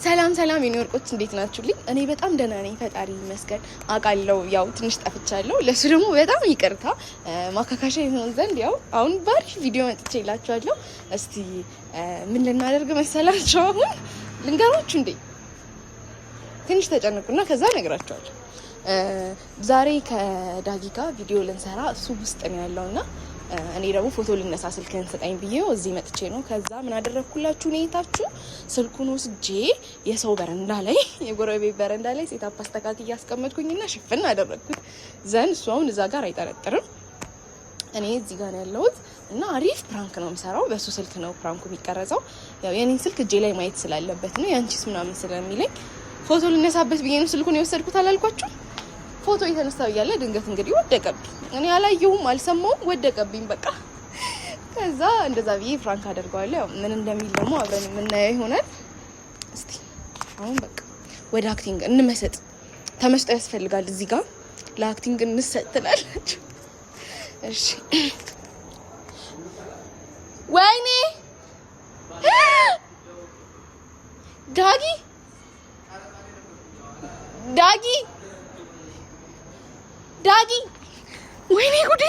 ሰላም የኒውዮርኮች እንዴት ናችሁልኝ? እኔ በጣም ደህና ነኝ፣ ፈጣሪ ይመስገን። አውቃለሁ ያው ትንሽ ጠፍቻለሁ፣ ለሱ ደግሞ በጣም ይቅርታ። ማካካሻ ይሆን ዘንድ ያው አሁን ባሪፍ ቪዲዮ መጥቼላችኋለሁ። እስቲ ምን ልናደርግ መሰላችሁ? አሁን ልንገራችሁ እንዴ፣ ትንሽ ተጨነቁና ከዛ እነግራችኋለሁ። ዛሬ ከዳጊ ጋር ቪዲዮ ልንሰራ እሱ ውስጥ ነው ያለውና እኔ ደግሞ ፎቶ ልነሳ ስልክህን ስጠኝ ብዬው እዚህ መጥቼ ነው። ከዛ ምን አደረኩላችሁ? እኔታችሁ ስልኩን ወስጄ የሰው በረንዳ ላይ የጎረቤት በረንዳ ላይ ሴታፕ አስተካክዬ ያስቀመጥኩኝና ሽፍን አደረኩት። ዘን እሱ አሁን እዛ ጋር አይጠረጥርም። እኔ እዚህ ጋር ነው ያለሁት እና አሪፍ ፕራንክ ነው የምሰራው። በሱ ስልክ ነው ፕራንኩ የሚቀረጸው። ያው የኔን ስልክ እጄ ላይ ማየት ስላለበት ነው፣ ያንቺስ ምናምን ስለሚለኝ ፎቶ ልነሳበት ብዬ ነው ስልኩን የወሰድኩት። አላልኳችሁ? ፎቶ የተነሳው እያለ ድንገት እንግዲህ ወደቀብኝ። እኔ አላየሁም አልሰማሁም፣ ወደቀብኝ በቃ። ከዛ እንደዛ ብዬ ፍራንክ አደርገዋለሁ። ያው ምን እንደሚል ደግሞ አብረን የምናየው ይሆናል። እስቲ አሁን በቃ ወደ አክቲንግ እንመሰጥ። ተመስጦ ያስፈልጋል እዚህ ጋር ለአክቲንግ እንሰጥ ትላላችሁ። እሺ ወይኔ ዳጊ ወይኔ ጉዴ!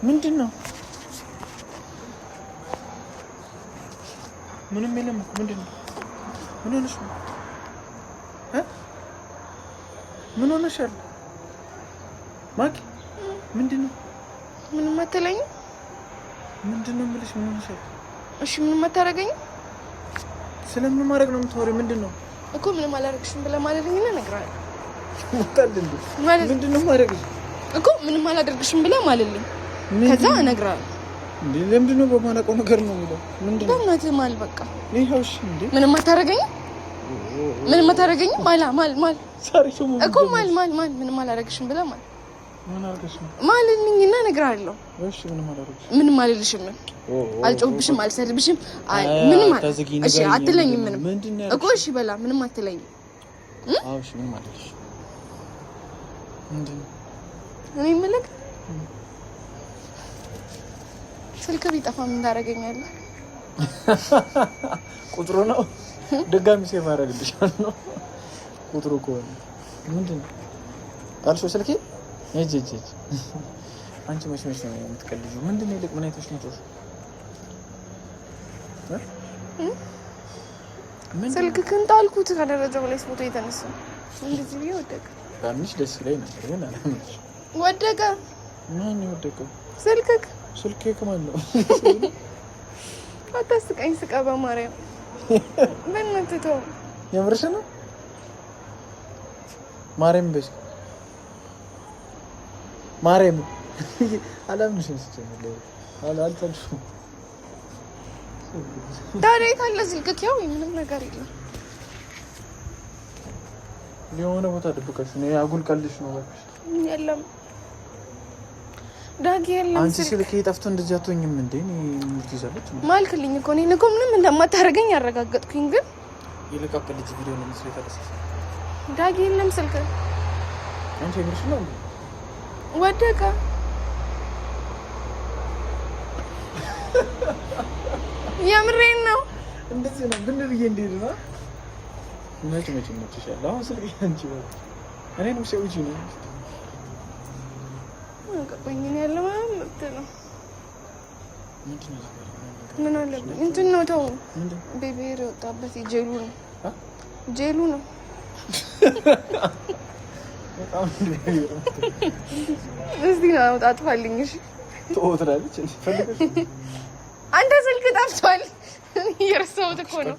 ምንድን ነው? ምንም የለም እኮ። ምንድን ነው? ምን ሆነሽ ነው? ምን ሆነሻል ማኪ? ምንድን ነው? ምንም አትለኝም? ምንድን ነው የምልሽ? ምን ሆነሻል? እሺ ምንም አታረገኝም? ስለምን ማድረግ ነው የምታወሪው? ምንድን ነው እኮ ምንም አላረግሽም ብለህ ማለልኝ ነው እነግርሃለሁ። ወጣል እንዴ? ምንድን ነው ማድረግሽ? እኮ ምንም አላደርግሽም ብለህ ማለልኝ፣ ከዛ እነግርሃለሁ። እንዴ ለምንድን ነው በማላውቀው ነገር ነው የሚለው? ምንድን ነው በእናትህ ማል በቃ ይኸው። እሺ እንዴ ምንም አታረገኝም? ምንም አታረገኝም? ማል ሳሪሽ ምን እኮ ማል ምንም አላረግሽም ብለህ ማል ምን አርገሽ ነው ማለልኝና እነግርሃለሁ። እሺ ምንም አላረግሽም። ምንም አልልሽም፣ አልጮህብሽም፣ አልሰድብሽም፣ ምንም እሺ አትለኝም። ምንም እኮ እሺ በላ ምንም አትለኝም። አዎ እሺ ምንም አልልሽ። ምንድን ነው እኔ የምልህ ስልክ ቢጠፋ ምን ታደርገኛለህ? ቁጥሩ ነው ድጋሚ ሴቭ አደርግልሻለሁ። ቁጥሩ ከሆነ ምንድን ነው አልሽው? ስልኬ እጅ አንቺ መች ነው የምትቀልጂው? ምንድን ነው ይልቅ ምን አይተሽ ነው ጮሽ? ስልክህን ጣልኩት ከደረጃው ላይ ፎቶ የተነሳ እንደዚህ ቢሆን ወደቀ። ትንሽ ደስ ይለኝ ነበር ግን አላመንሽ። ወደቀ? ማን ነው የወደቀው? ስልኬ ከማን ነው? አታስቀኝ፣ ስቃ በማርያም በእናትህ ተው። የምርሽ ነው? ማርያም በሽ ማርያም አላምንሽም። ሲጀምር አልጠልሽም። ታዲያ የት አለ ስልክህ? ያው ምንም ነገር የለም። የሆነ ቦታ ድብቀሽ ነው። አጉል ቀልሽ ነው እባክሽ። የለም ዳጊ የለም። አንቺ ስልኬ ጠፍቶ እንደዚህ አትሆኝም እንዴ? ሙርት ይዛለች ማልክልኝ እኮ እኔ እኮ ምንም እንደማታረገኝ ያረጋገጥኩኝ፣ ግን የለቀቀልሽ ቪዲዮ ነው መስሎ የተረሳሽ። ዳጊ የለም ስልክ። አንቺ የምርሽ ነው? ወደቀ። የምሬን ነው። እንደዚህ ነው ብን ብዬ እንዴት ነው መች ይመችሻል? አሁን ስልክ አንቺ ነው እኔን ውጪ ነው ቀበኝን ያለው ማለት ነው። ምንድነው? ምን አለብኝ? እንትን ነው ተው። ቤቤር ወጣበት ጄሉ ነው ጄሉ ነው። በጣም እስቲ ነው አጥፋልኝ። እሺ ተወትራለች እንዴ? ፈልገሽ አንተ ስልክ ጠፍቷል። እየረሳሁት እኮ ነው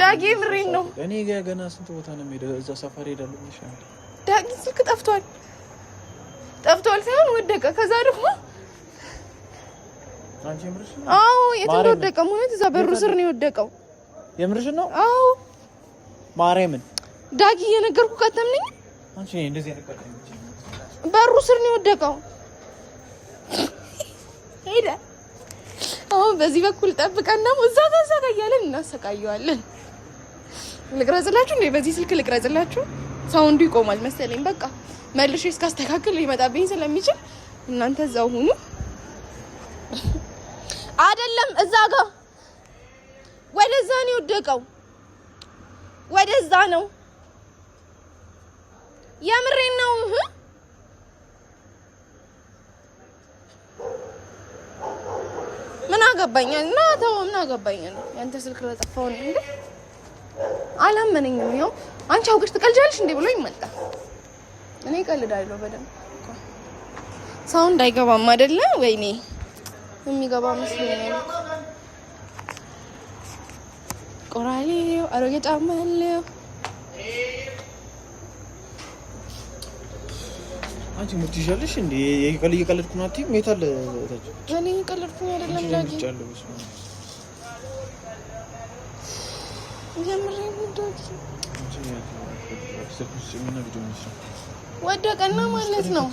ዳጊ፣ ምሬን ነው። እኔ ገና ስንት ቦታ ነው የምሄደው? እዛ ሰፈር ሄዳለሁ ይሻላል። ዳጊ ስልክ ጠፍቷል ሳይሆን ወደቀ። ከዛ ደግሞ አንቺ የምርሽ ነው? አዎ የት እንደወደቀ ማለት እዛ በሩ ስር ነው የወደቀው። የምርሽ ነው? አዎ ማርያምን ዳጊ እየነገርኩህ ካተምነኝ አንቺ እንደዚህ ያደረቀኝ በሩ ስር ነው የወደቀው። ሄደ አሁን በዚህ በኩል ጠብቀን ደግሞ እዛ ጋር እያለን እናሰቃየዋለን። ልቅረጽላችሁ እንዴ? በዚህ ስልክ ልቅረጽላችሁ? ሳውንዱ ይቆማል መሰለኝ። በቃ መልሼ እስካስተካክል ሊመጣብኝ ስለሚችል እናንተ እዛው ሁኑ። አይደለም እዛ ጋር ወደዛ ነው የወደቀው፣ ወደዛ ነው። የምሬን ነው። ምን አገባኝ እና ተው፣ ምን አገባኝ ነው ያንተ ስልክ ለጠፋው ነው እንዴ? አላመነኝም። ይኸው አንቺ አውቀሽ ትቀልጃለሽ እንዴ ብሎ ይመጣ። እኔ እቀልዳለሁ በደንብ ሰው እንዳይገባም አይደለ? ወይኔ የሚገባ መስሎኛል። ቆራሌው አሮጌ ጫማ አለው። አንቺ ሙት ይሻለሽ እንዴ? እየቀለድኩ ነው አትይም? የት አለ ታች? እኔ እየቀለድኩ አይደለም ዳጊ። ወደቀና ማለት ነው።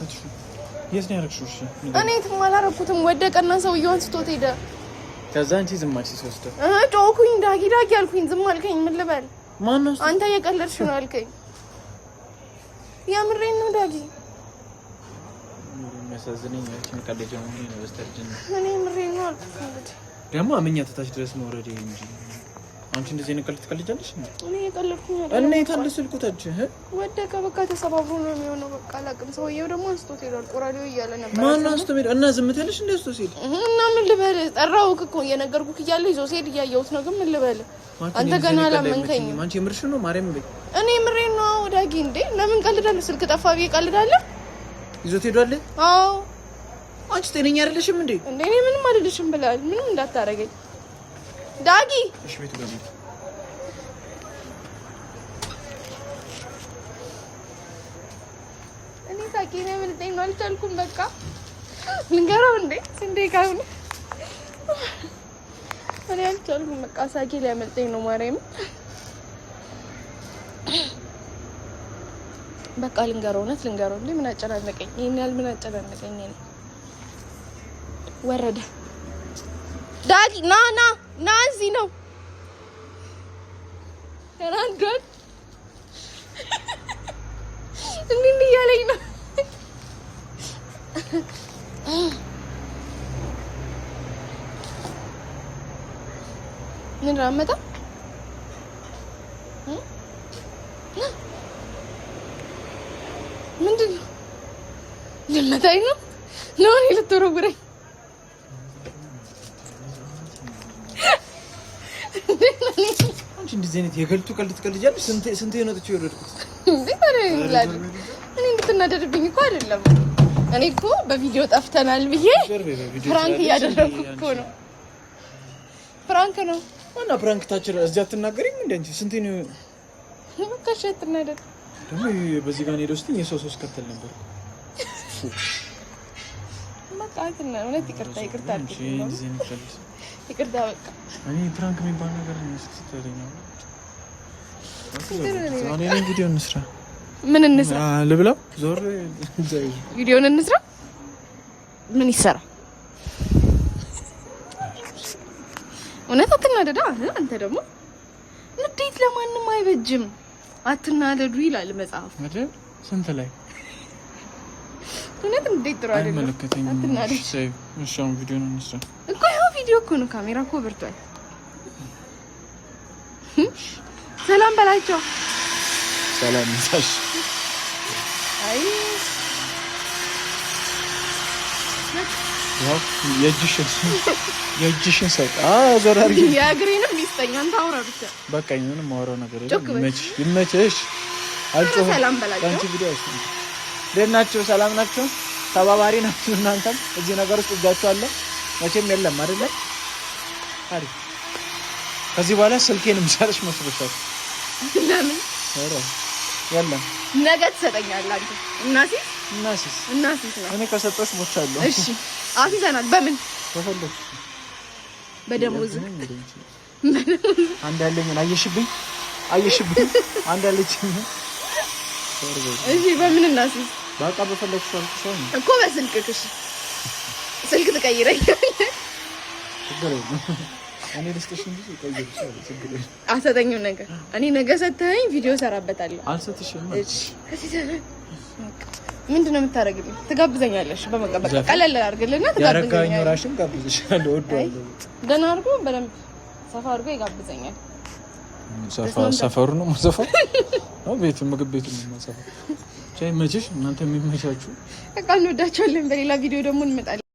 የት ነው ያደረግሽው? እሺ እኔ የትም አላደረኩትም። ወደቀና ሰውዬው አንስቶት ሄደ። ከዛ አንቺ ዝም አልሽ ሲወስደው ጮኩኝ። ዳጊ አልኩኝ። ዝም አልከኝ። ምን ልበል? ማነው አንተ እየቀለድሽ ነው አልከኝ። የምሬን ነው ዳጊ። የሚያሳዝነኝ ያቺን ቀለጃ ነው በስተርጅና። እኔ የምሬን ነው አልኩት። እንግዲህ ደግሞ አመኛ ተታች ድረስ መውረድ እንጂ አንቺ እንደዚህ ነው ቀልድ ትቀልጃለሽ እንዴ? እኔ የቀለድኩኝ አይደለም። እኔ ታንደ ስልኩ ታች ወደቀ። በቃ ተሰባብሮ ነው የሚሆነው። በቃ አላውቅም። ሰውዬው ደግሞ አንስቶት ሄዷል። ቆራሌው እያለ ነበር። ማን አንስቶ ሄደ? እና ዝም ትያለሽ እንደ አንስቶ ሲል እና ምን ልበል? ጠራሁህ እኮ እየነገርኩህ እያለ ይዞ ሲሄድ እያየሁት ነው። ግን ምን ልበል? አንተ ገና አላመንከኝም። አንቺ የምርሽ ነው ማርያም በይ። እኔ የምሬን ነው ዳጊ። እንዴ ለምን ቀልዳለሁ? ስልክ ጠፋ ብዬ ቀልዳለሁ? ይዞት ሄዷል? አዎ። አንቺ ጤነኛ አይደለሽም እንዴ? እንዴ እኔ ምንም አይደለሽም ብለሃል። ምንም እንዳታረገኝ ዳጊ። እሺ ቤቱ ጋር ሳቂ ነው የምልጠኝ ነው። አልቻልኩም። በቃ ልንገረው እንዴ ስንዴ ካሁን እኔ አልቻልኩም። በቃ ሳቂ ሊያመልጠኝ ነው ማርያም። በቃ ልንገረው፣ እውነት ልንገረው። እንዴ ምን አጨናነቀኝ? ይሄን ያህል ምን አጨናነቀኝ? እኔ ወረደ። ዳጊ ና እዚህ ነው ተናንዷል። እንዴ እያለኝ ነው። ምን ራመጣ ምንድን ነው? ልመታኝ ነው? እኔ ልትወረውረኝ? አንቺ እንደዚህ አይነት የገልቱ ቀልድ ትቀልጃለሽ? ስንቴ ነው ጥቼ የወረድኩት? እኔ እንድትናደድብኝ እኮ አይደለም። እኔ እኮ በቪዲዮ ጠፍተናል ብዬ ፕራንክ እያደረኩ እኮ ነው። ፕራንክ ነው እና ፕራንክ ታችረ እዚህ አትናገሪም እንዴ? አንቺ ስንቴ ነው በቃሽ። አትናደድ ደግሞ በዚህ ጋር ሄዶ ስትኝ የሰው ከተል ነበር። በቃ አትና እውነት ይቅርታ አድርጊ። ይቅርታ በቃ እኔ ፕራንክ የሚባል ነገር ነው ስትተለኛው። እኔ ቪዲዮ እንስራ። ምን እንስራ? ልብላው ዞር ቪዲዮን እንስራ። ምን ይሰራ? እውነት አትናደዳ። አንተ ደግሞ ንዴት ለማንም አይበጅም። አትናደዱ ይላል መጽሐፍ አይደል? ስንት ላይ እውነት እንዴት ጥሩ አይደለም። አይመለከተኝም። አትናደድ። እሺ አሁን ቪዲዮን እንስራ እኮ ይኸው ቪዲዮ እኮ ነው። ካሜራ እኮ በርቷል። ሰላም በላቸው። ሰላም ይሳሽ። አይ ያው የእጅሽን ሰጥ ዞር አድርጊ። የእግሬንም ይስጠኝ። አንተ አውራ ብቻ በቃ ምንም ማውራው ነገር የለም። ይመችሽ። አልጮህም። ሰላም በላቸው። አንቺ ቪዲዮ አይሽ ደህና ናችሁ? ሰላም ናችሁ? ተባባሪ ናችሁ? እናንተም እዚህ ነገር ውስጥ እጃችሁ አለ መቼም የለም አይደለ? አሪፍ። ከዚህ በኋላ ስልኬን ምሳለሽ መስሎሻል? ለምን ኧረ የለም ነገ ትሰጠኛለህ አንተ። እናሲስ ነው። እኔ ከሰጠሽ ሞቻለሁ። እሺ አፍይዘናል። በምን ተፈለግሽ? በደሞዝ አንድ ያለኝ አየሽብኝ አንድ ያለችኝ። እሺ በምን እናሲስ? በቃ በፈለግሽ እኮ በስልክሽ። በስልክ። እሺ ስልክ ትቀይረኛለህ? ችግር የለም። እኔ ልስጥሽ እንጂ ይቀይርሻል። ችግር የለም። አሰጠኝም ነገር እኔ ነገ ሰተኸኝ ቪዲዮ ሰራበታለሁ። አልሰጥሽም። እሺ ምንድን ነው የምታደርግልኝ? ትጋብዘኛለሽ? በቃ ቀለል አድርግልና ትጋብዘኛለሽ። ያረጋኝ ራሽን ጋብዝሻለሁ። ወደዋለሁ። ደህና አድርጎ በደንብ ሰፋ አድርጎ ይጋብዘኛል። ሰፈሩ ነው ሰፈሩ ነው ቤቱ ምግብ ቤቱ ነው ሰፈሩ። ቻይ መችሽ እናንተ የሚመቻችሁ በቃ እንወዳቸዋለን። በሌላ ቪዲዮ ደግሞ እንመጣለን።